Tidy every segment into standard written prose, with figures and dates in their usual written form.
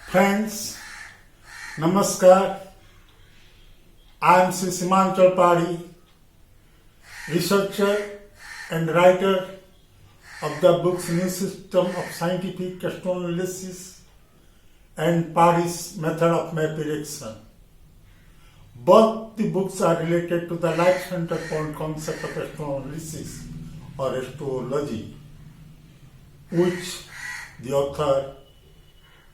Friends, Namaskar. I am SIMHACHALO, researcher and writer of the books New System of Scientific Astroanalysis and PADHY's Method of Map Erection. Both the books are related to the light-centered concept of astroanalysis or astrology, which the author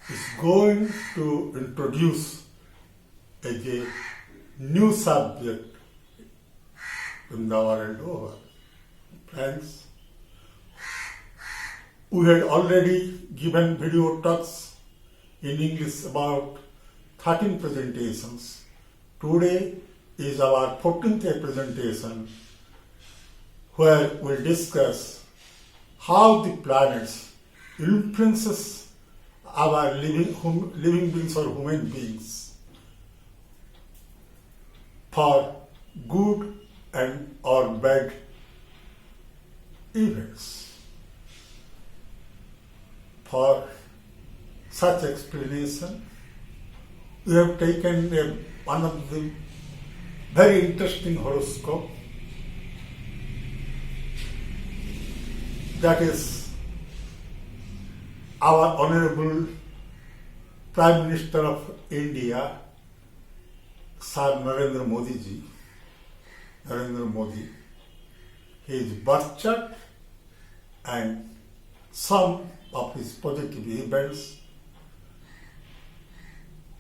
is going to introduce as a new subject in the world over. Friends, we had already given video talks in English about 13 presentations. Today is our 14th presentation where we'll discuss how the planets influences our living beings or human beings for good and or bad events. For such explanation, we have taken one of the very interesting horoscope, that is our Hon'able Prime Minister of India, Sir Narendra Modi, his birth chart and some of his positive events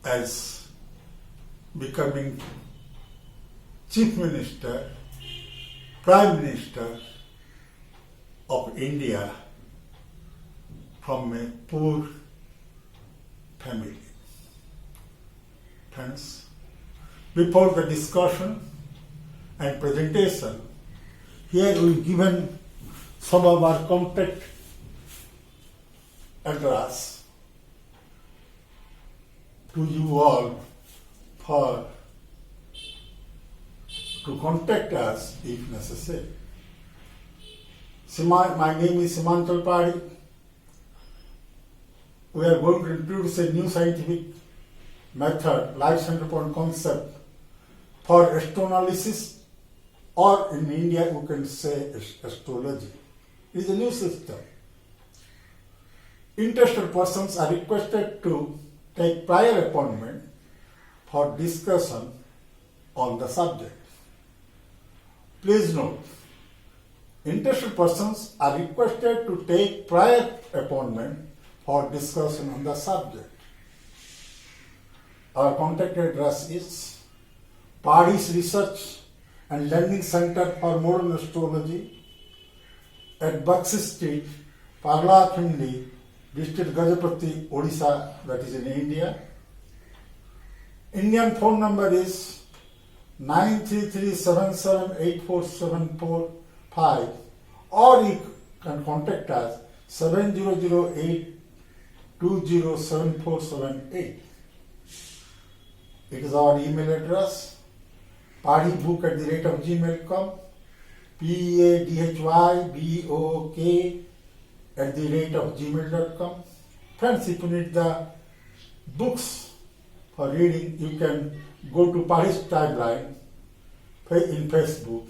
as becoming Chief Minister, Prime Minister of India from a poor family. Friends, before the discussion and presentation, here we've given some of our contact address to you all to contact us if necessary. My name is SIMHACHALO. We are going to introduce a new scientific method, light-centered concept for astroanalysis, or in India you can say astrology. It is a new system. Interested persons are requested to take prior appointment for discussion on the subject. Please note, interested persons are requested to take prior appointment for discussion on the subject. Our contact address is PADHY's Research and Learning Center for Modern Astrology at Bakshi Street, Parlakhindi, District Gajapati, Odisha, that is in India. Indian phone number is 933778475, or you can contact us 7008207478. It is our email address, padhybook@gmail.com, padhybook@gmail.com. Friends, if you need the books for reading, you can go to PADHY's timeline in Facebook,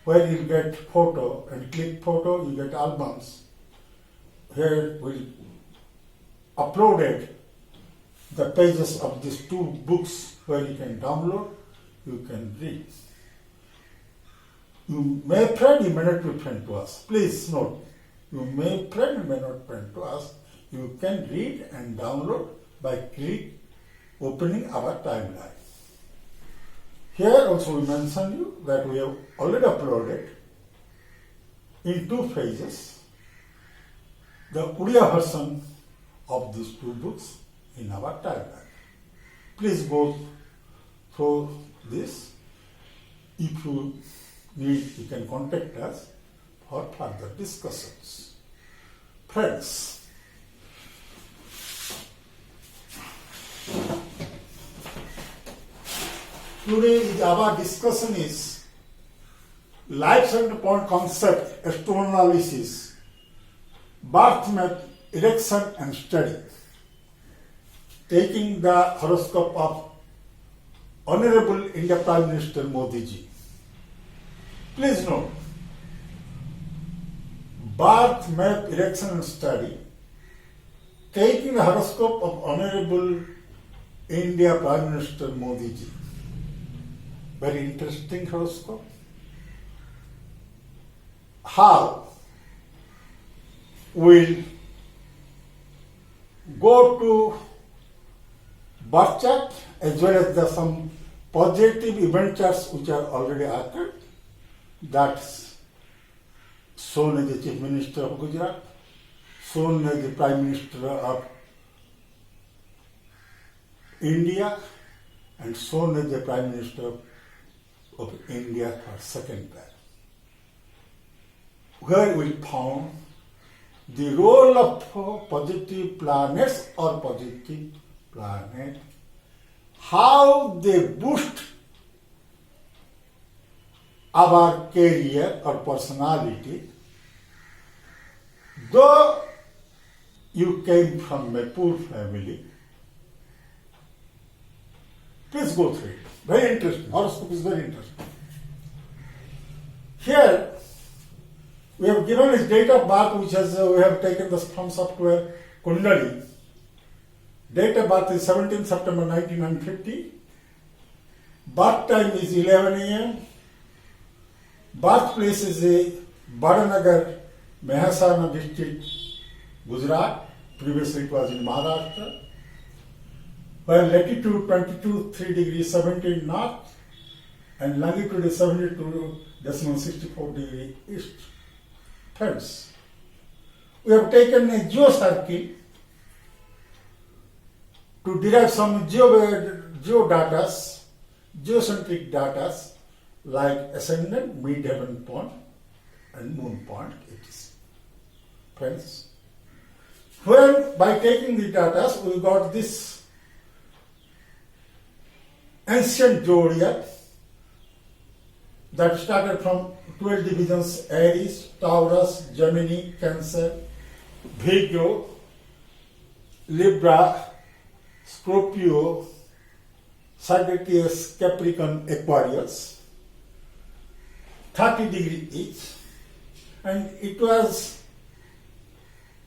where you get photo and click photo, you get albums. Here we uploaded the pages of these two books where you can download, you can read. You may friend, you may not be friend to us. Please note, you may friend, you may not friend to us. You can read and download by opening our timeline. Here also we mention you that we have already uploaded in two phases the Udiya version of these two books in our timeline. Please go through this. If you need, you can contact us for further discussions. Friends, today our discussion is light-centered concept, astroanalysis, birth map, erection and study. taking the horoscope of Hon'able India Prime Minister Modiji. Please note, birth map election and study, taking the horoscope of Hon'able India Prime Minister Modiji. Very interesting horoscope. How we'll go to birth chart as well as some positive event charts which are already occurred. That's shown as the Chief Minister of Gujarat, shown as the Prime Minister of India, and shown as the Prime Minister of India for second time. Where we found the role of positive planets or positive planet, how they boost our career or personality. Though you came from a poor family, please go through it. Very interesting. Horoscope is very interesting. Here we have given his date of birth, which has we have taken this from software Kundali. Date of birth is 17 September 1950. Birth time is 11 a.m. Birthplace is a Badanagar, Mehsana district, Gujarat. Previously it was in Maharashtra. Where latitude 22.3 degrees 17 north and longitude is 72.64 degrees east. Friends, we have taken a geocircle to derive some geodatas, geocentric datas like ascendant, midheaven point and moon point. It is. Friends, when by taking the datas we got this ancient zodiac that started from 12 divisions: Aries, Taurus, Gemini, Cancer, Virgo, Libra, Scorpio, Sagittarius, Capricorn, Aquarius, 30 degrees each, and it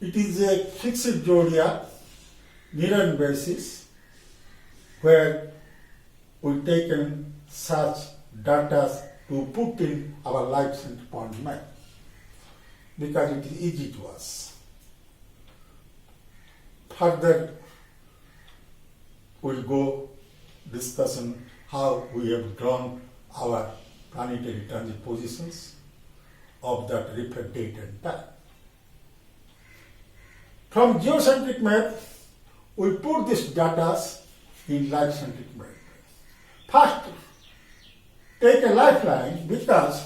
is a fixed zodiac, mirror basis, where we've taken such data to put in our life center point map because it is easy to us. Further, we'll go discussing how we have drawn our planetary transit positions of that referred date and time. From geocentric map, we put these data in life-centric map. First, take a lifeline because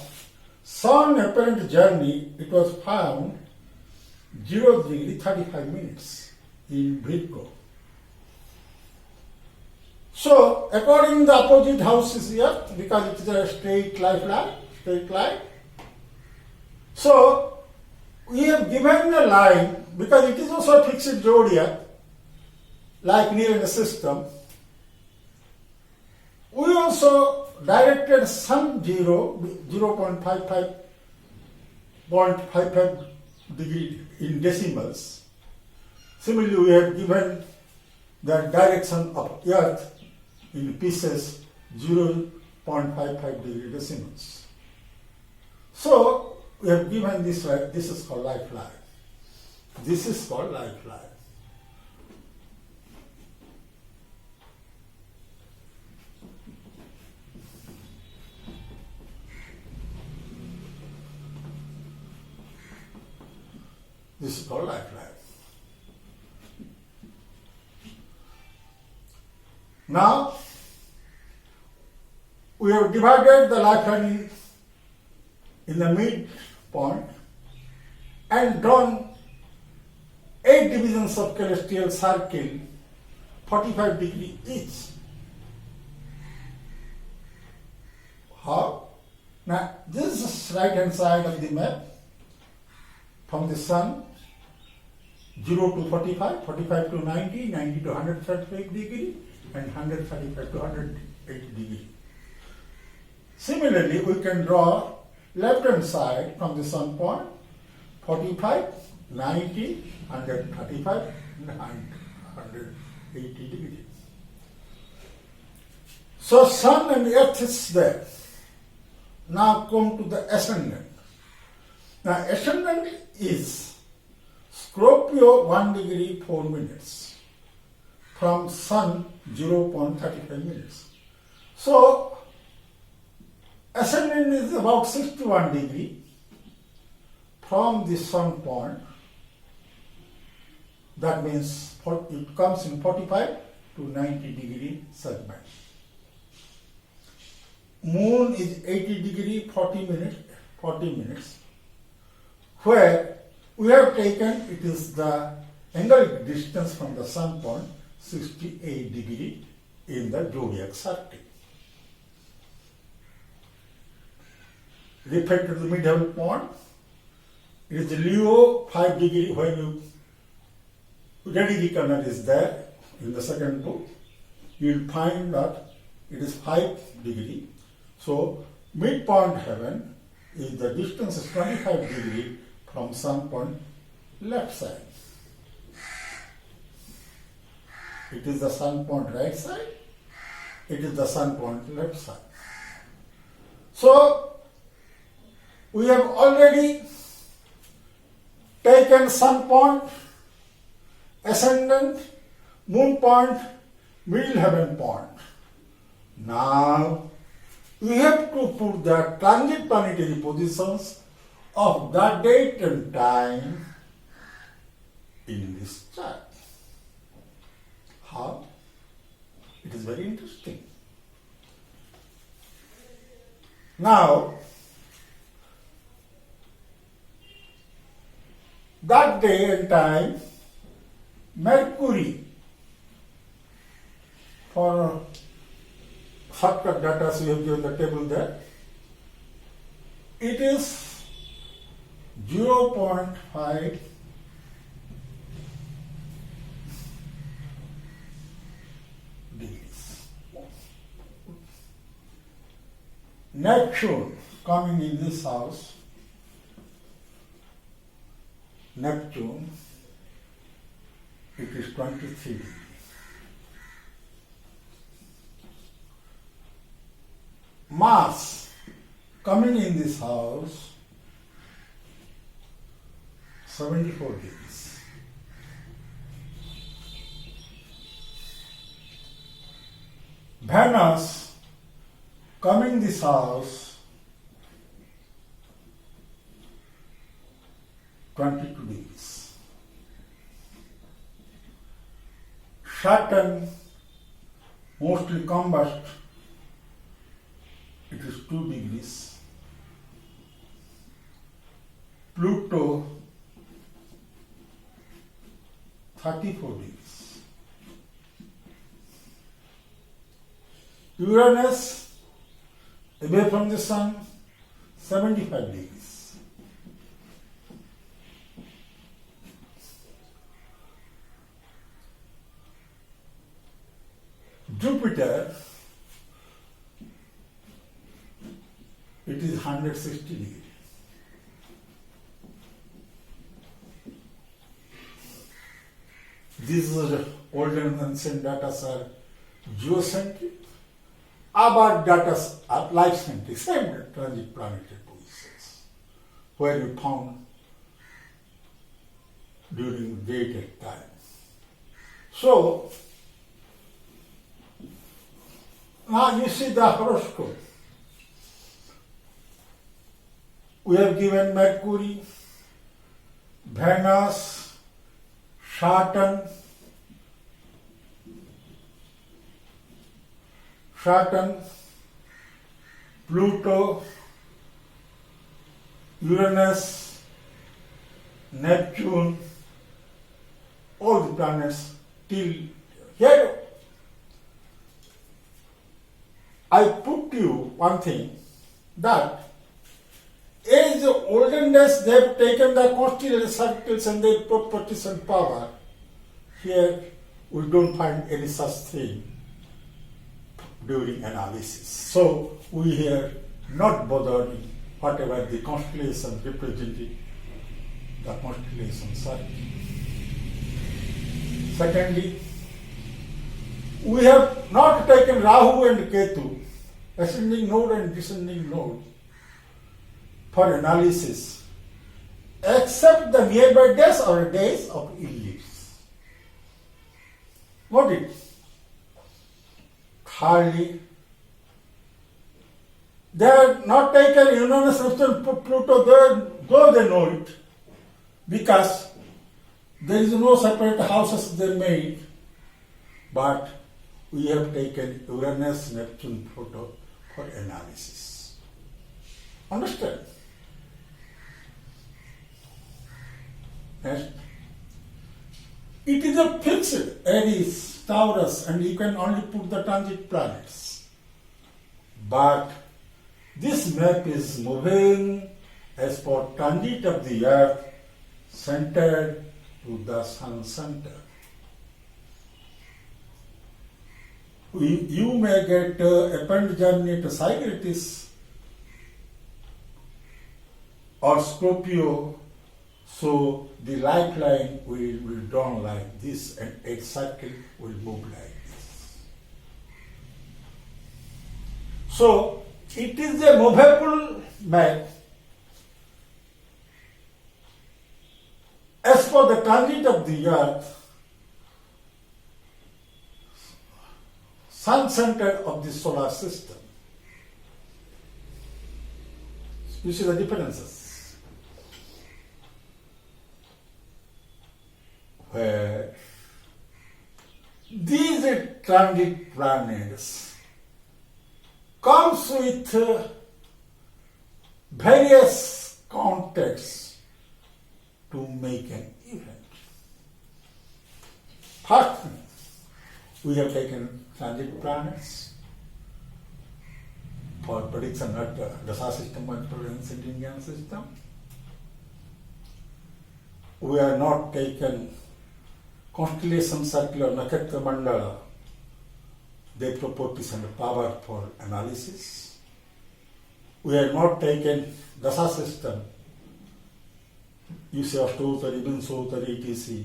sun apparent journey, it was found 0 degree 35 minutes in Virgo. So, according to the opposite house is here because it is a straight line. So, we have given a line because it is also a fixed zodiac like near in the system. We also directed sun 0.55 degree in decimals. Similarly, we have given the direction of Earth in pieces 0.55 degree decimals. So, we have given this, this is called lifeline. This is called lifeline. This is called lifeline. Now, we have divided the lifeline in the midpoint and drawn 8 divisions of celestial circle, 45 degrees each. How? Now, this is right hand side of the map from the sun. 0 to 45, 45 to 90, 90 to 135 degree, and 135 to 180 degree. Similarly, we can draw left hand side from the sun point, 45, 90, 135, and 180 degrees. So sun and earth is there. Now come to the ascendant. Now ascendant is Scorpio 1 degree 4 minutes from sun 0.35 minutes. So ascendant is about 61 degree from the sun point. That means it comes in 45 to 90 degree segment. Moon is 80 degree 40 minutes, where we have taken it is the angle distance from the sun point 68 degree in the zodiac circle. Refer to the middle point. It is Leo 5 degree when you ready reckoner is there in the second book. You will find that it is 5 degree. So midpoint heaven is the distance is 25 degree from sun point left side. It is the sun point right side. It is the sun point left side. So we have already taken sun point, ascendant, moon point, middle heaven point. Now we have to put the transit planetary positions of that date and time in this chart. How? It is very interesting. Now, that day and time, Mercury, for shortcut data, so you have given the table there, it is 0.5 degrees. Neptune coming in this house, Neptune, it is 23 degrees. Mars coming in this house, 74 degrees. Venus coming this house, 22 degrees. Saturn mostly combust, it is 2 degrees. Pluto 34 degrees. Uranus away from the sun 75 degrees. Jupiter, it is 160 degrees. These are old and ancient data are geocentric. Our data are life-centric, same transit planetary positions, where we found during dated time. So, now you see the horoscope. We have given Mercury, Venus, Saturn, Pluto, Uranus, Neptune, all the planets till here. I put you one thing, that age olden days they have taken the constellation circles and they put partition power. Here we don't find any such thing during analysis. So we here not bothering whatever the constellation representing the constellation circle. Secondly, we have not taken Rahu and Ketu, ascending node and descending node, for analysis, except the nearby days or days of ellipse. Got it? Thirdly, they have not taken Uranus, Neptune, Pluto, though they know it, because there is no separate houses they made, but we have taken Uranus, Neptune, Pluto for analysis. Understand? Next. It is a fixed Aries, Taurus, and you can only put the transit planets. But this map is moving as per transit of the earth centered to the sun center. You may get apparent journey to Sagittarius or Scorpio, so the lifeline will drawn like this and a circle will move like this. So it is a movable map. As for the transit of the earth, sun center of the solar system. You see the differences. Where these transit planets comes with various contexts to make an event. First, we have taken transit planets for prediction of the Dasa system and Indian system. We have not taken constellation circle or Nakshatra Mandala. They propose and power for analysis. We have not taken Dasa system. You say Astrology, even Sotari, etc.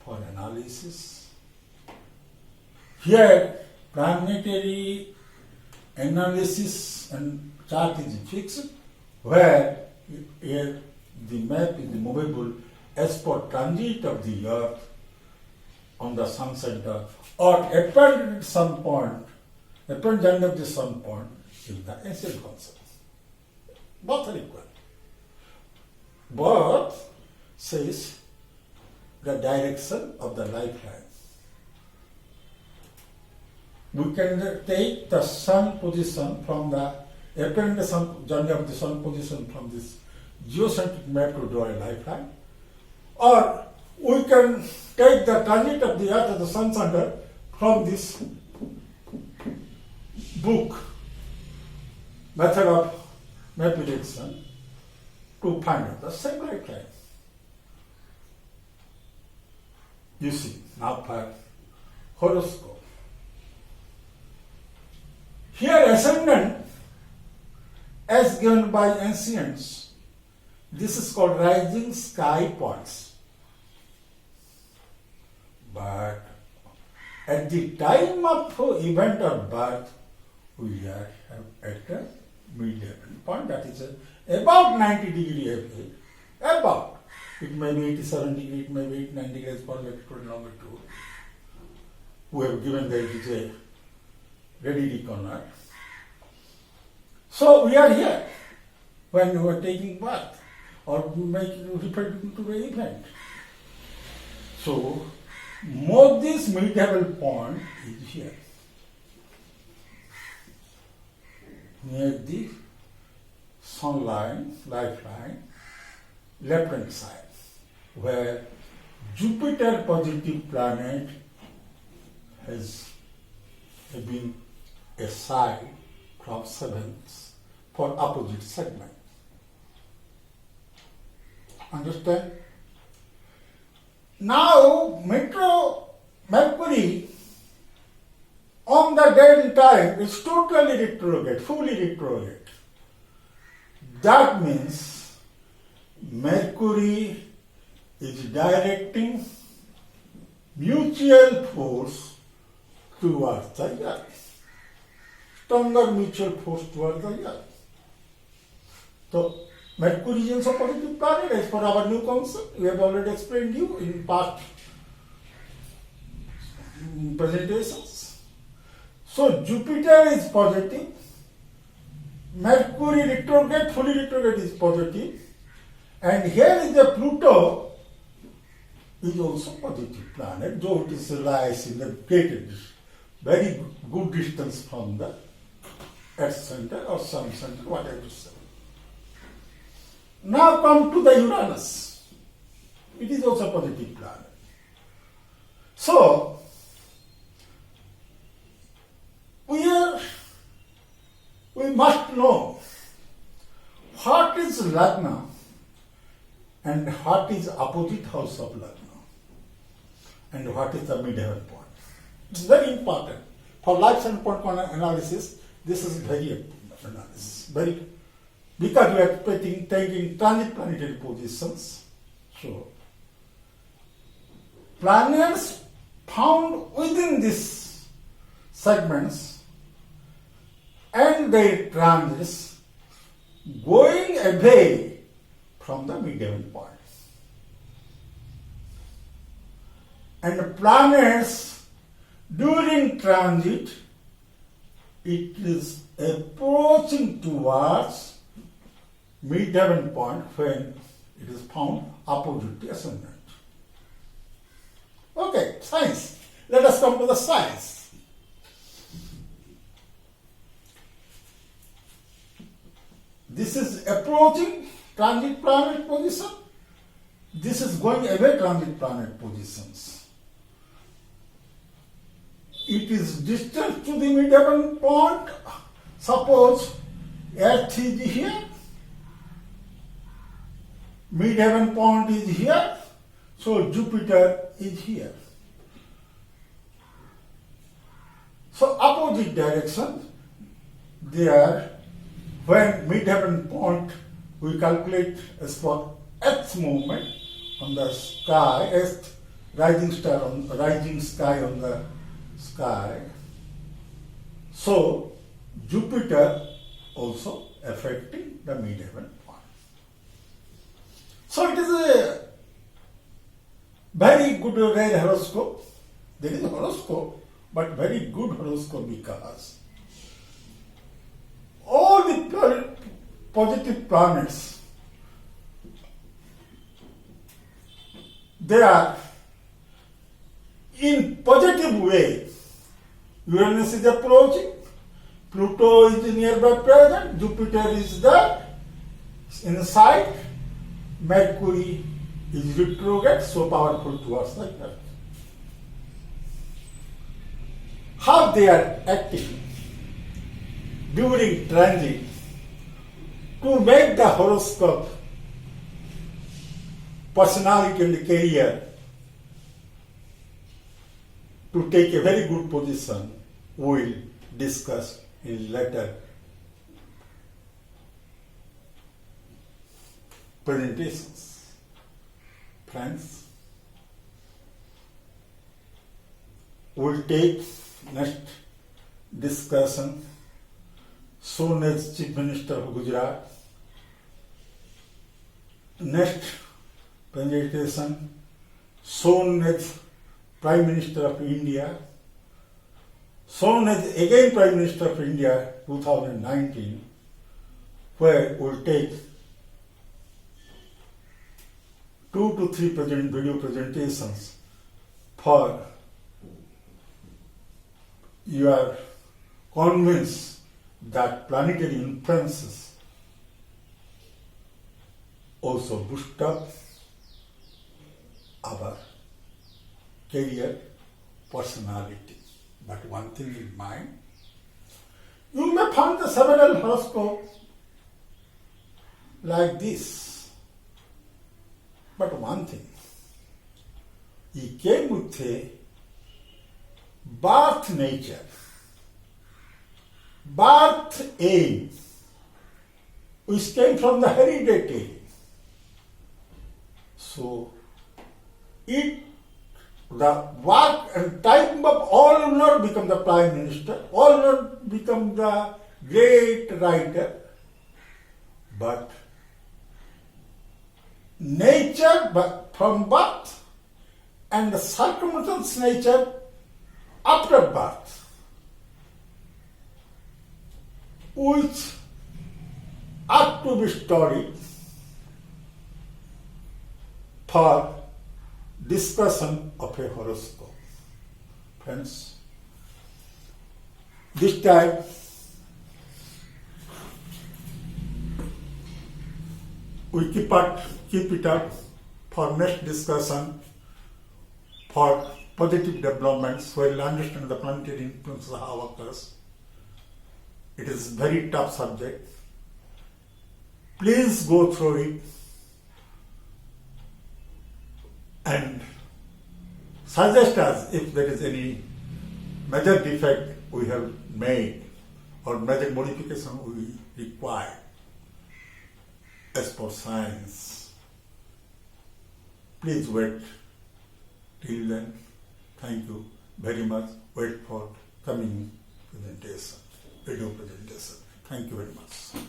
for analysis. Here, planetary analysis and chart is fixed, where here the map is movable as per transit of the earth on the sun center or apparent sun point, apparent journey of the sun point is the ancient concept. Both are equal. Both says the direction of the lifeline. We can take the sun position from the apparent sun journey of the sun position from this geocentric map to draw a lifeline, or we can take the transit of the earth at the sun center from this book, Method of Map Prediction, to find out the same lifeline. You see, now for horoscope. Here ascendant, as given by ancients, this is called rising sky points. But at the time of event of birth, we are at a mid-heaven point, that is about 90 degree away. About. It may be 87 degree, it may be 89 degrees for latitude and longitude. We have given that it is a ready reckoner. So we are here when we are taking birth or referring to the event. So this mid-heaven point is here, near the sunline, lifeline, left-hand side, where Jupiter positive planet has been a side from 7th for opposite segment. Understand? Now, Mercury on the date and time is totally retrograde, fully retrograde. That means Mercury is directing mutual force towards the Earth. Stronger mutual force towards the Earth. So, Mercury is also positive planet as per our new concept. We have already explained you in past presentations. So, Jupiter is positive. Mercury retrograde, fully retrograde is positive. And here is the Pluto is also positive planet, though it is lies in the great, very good distance from the Earth center or Sun center, whatever you say. Now come to the Uranus. It is also positive planet. So, we must know what is Lagna and what is opposite house of Lagna and what is the mid-heaven point. It's very important. For life standpoint analysis, this is very important analysis. Because we are taking transit planetary positions. So, planets found within these segments and their transits going away from the mid-heaven point. And the planets during transit, it is approaching towards mid-heaven point when it is found opposite the ascendant. Okay, science. Let us come to the science. This is approaching transit planet position. This is going away transit planet positions. It is distant to the mid-heaven point. Suppose Earth is here. Mid-heaven point is here. So Jupiter is here. So opposite direction, they are, when mid-heaven point, we calculate as for Earth's movement on the sky, Earth, rising sky on the sky. So Jupiter also affecting the mid-heaven point. So it is a very good rare horoscope. There is a horoscope, but very good horoscope because all the positive planets, they are in positive way. Uranus is approaching, Pluto is nearby present, Jupiter is there inside, Mercury is retrograde, so powerful towards the Earth. How they are acting during transit to make the horoscope, personality and career to take a very good position, we will discuss in later presentations. Friends, we will take next discussion soon as Chief Minister of Gujarat. Next presentation soon as Prime Minister of India. Soon as again Prime Minister of India 2019, where we will take 2 to 3 video presentations for you are convinced that planetary influences also boost up our career, personality. But one thing in mind, you may find the several horoscopes like this. But one thing, he came with a birth nature, birth aim, which came from the heredity. So, the work and time of all will not become the Prime Minister, all will not become the great writer, but nature from birth and the circumstance nature after birth, which are to be studied for discussion of a horoscope. Friends, this time we keep it up for next discussion for positive developments where we'll understand the planetary influence of how occurs. It is very tough subject. Please go through it and suggest us if there is any major defect we have made or major modification we require as per science. Please wait till then. Thank you very much. Wait for coming presentation, video presentation. Thank you very much.